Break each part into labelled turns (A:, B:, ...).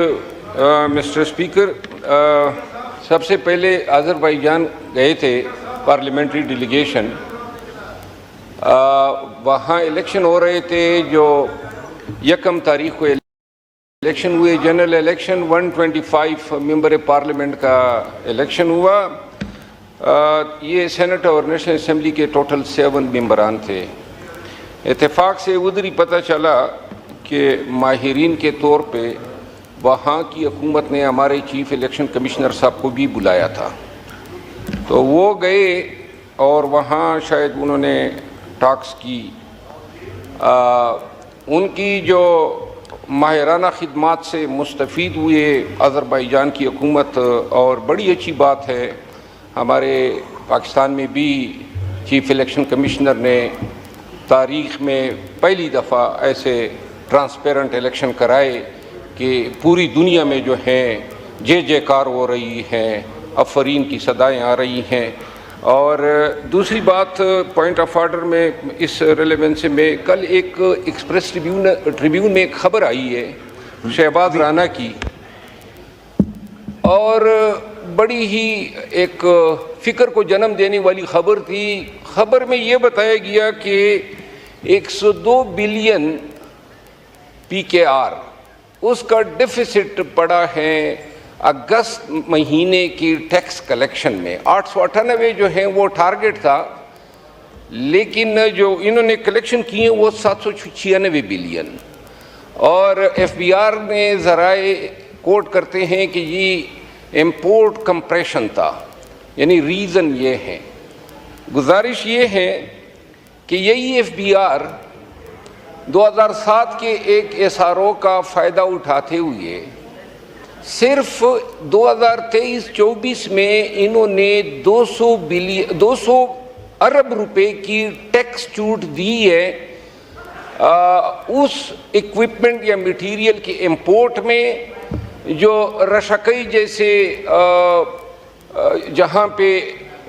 A: Mister speaker, सबसे पहले Azerbaijan गए थे पार्लियामेंट्री डेलीगेशन। वहाँ इलेक्शन हो रहे थे जो 1 तारीख को इलेक्शन हुए, जनरल इलेक्शन। 125 मेंबर पार्लियामेंट का इलेक्शन हुआ। ये सेनेट और नेशनल असम्बली के टोटल 7 मेंबरान थे। इत्तेफाक से उधर ही पता चला कि माहिरीन के तौर पे वहाँ की हुकूमत ने हमारे चीफ इलेक्शन कमिश्नर साहब को भी बुलाया था, तो वो गए और वहाँ शायद उन्होंने टॉक्स की। उनकी जो माहिराना खिदमात से मुस्तफ़ीद हुए अज़रबैजान की हुकूमत, और बड़ी अच्छी बात है हमारे पाकिस्तान में भी चीफ इलेक्शन कमिश्नर ने तारीख़ में पहली दफ़ा ऐसे ट्रांसपेरेंट इलेक्शन कराए कि पूरी दुनिया में जो हैं जय जयकार हो रही हैं, अफरीन की सदाएं आ रही हैं। और दूसरी बात, पॉइंट ऑफ आर्डर में इस रेलेवेंस में कल एक एक्सप्रेस ट्रिब्यून में एक खबर आई है शहबाज राना की, और बड़ी ही एक फ़िक्र को जन्म देने वाली खबर थी। खबर में ये बताया गया कि 102 बिलियन PKR उसका डिफिसिट पड़ा है अगस्त महीने की टैक्स कलेक्शन में। 898 जो है वो टारगेट था, लेकिन जो इन्होंने कलेक्शन किए वो 796 बिलियन। और FBR ने ज़राए कोट करते हैं कि ये इम्पोर्ट कंप्रेशन था, यानी रीज़न ये है। गुजारिश ये है कि यही FBR 2007 के एक SRO का फ़ायदा उठाते हुए सिर्फ 2023-24 में इन्होंने 200 अरब रुपए की टैक्स छूट दी है उस इक्विपमेंट या मटेरियल के इंपोर्ट में जो रशकई जैसे जहाँ पे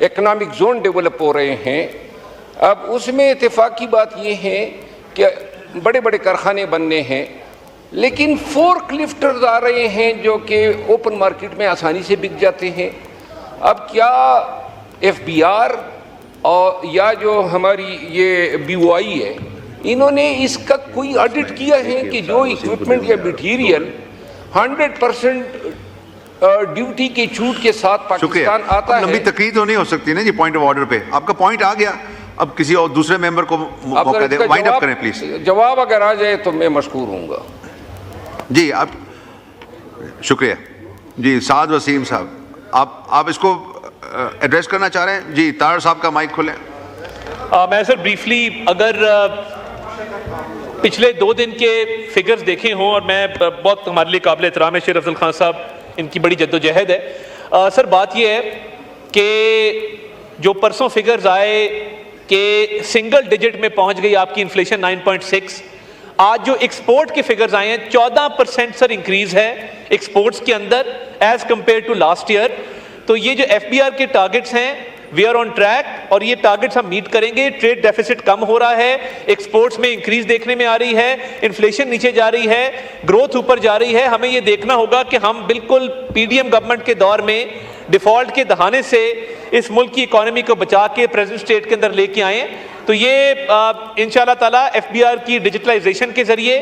A: इकनॉमिक जोन डेवलप हो रहे हैं। अब उसमें इत्तेफाक की बात ये है कि बड़े बड़े कारखाने बनने हैं, लेकिन फोर्क लिफ्टर्स आ रहे हैं जो कि ओपन मार्केट में आसानी से बिक जाते हैं। अब क्या FBR और या जो हमारी ये BOI है, इन्होंने इसका कोई ऑडिट किया है कि जो इक्विपमेंट या मटीरियल 100% ड्यूटी की छूट के साथ पाकिस्तान आता है।
B: लंबी तकरीर तो नहीं हो सकती ना जी पॉइंट ऑफ ऑर्डर पे। आपका पॉइंट आ गया, अब किसी और दूसरे मेंबर को मौका दें, वाइंड अप करें प्लीज।
A: जवाब अगर आ जाए तो मैं मशकूर हूँगा
B: जी। आप शुक्रिया जी। साद वसीम साहब, आप इसको एड्रेस करना चाह रहे हैं जी? तार साहब का माइक खोलें।
C: मैं सर ब्रीफली अगर पिछले 2 दिन के फिगर्स देखे हों, और मैं बहुत हमारे लिए काबिल एहतराम है शेर अफजल खान साहब, इनकी बड़ी जद्दोजहद है। सर बात यह है कि जो परसों फिगर्स आए कि सिंगल डिजिट में पहुंच गई आपकी इन्फ्लेशन 9.6। आज जो एक्सपोर्ट के फिगर्स आए हैं 14% सर इंक्रीज है एक्सपोर्ट्स के अंदर as compare to last year. तो ये जो FBR के टारगेट्स हैं वी आर ऑन ट्रैक, और ये टारगेट्स हम मीट करेंगे। ट्रेड डेफिसिट कम हो रहा है, एक्सपोर्ट्स में इंक्रीज देखने में आ रही है, इन्फ्लेशन नीचे जा रही है, ग्रोथ ऊपर जा रही है। हमें ये देखना होगा कि हम बिल्कुल PDM गवर्नमेंट के दौर में डिफॉल्ट के दहाने से इस मुल्क की इकोनॉमी को बचा के प्रेजेंट स्टेट के अंदर लेके आए। तो ये इंशाल्लाह ताला FBR की डिजिटलाइजेशन के जरिए,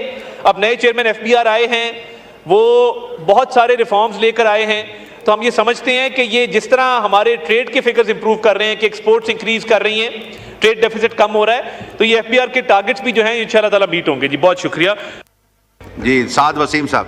C: अब नए चेयरमैन FBR आए हैं, वो बहुत सारे रिफॉर्म्स लेकर आए हैं। तो हम ये समझते हैं कि ये जिस तरह हमारे ट्रेड के फिगर्स इंप्रूव कर रहे हैं कि एक्सपोर्ट्स इंक्रीज कर रही हैं, ट्रेड डेफिसिट कम हो रहा है, तो ये FBR के टारगेट्स भी जो हैं इंशाल्लाह ताला मीट होंगे जी। बहुत शुक्रिया
B: जी। साद वसीम साहब।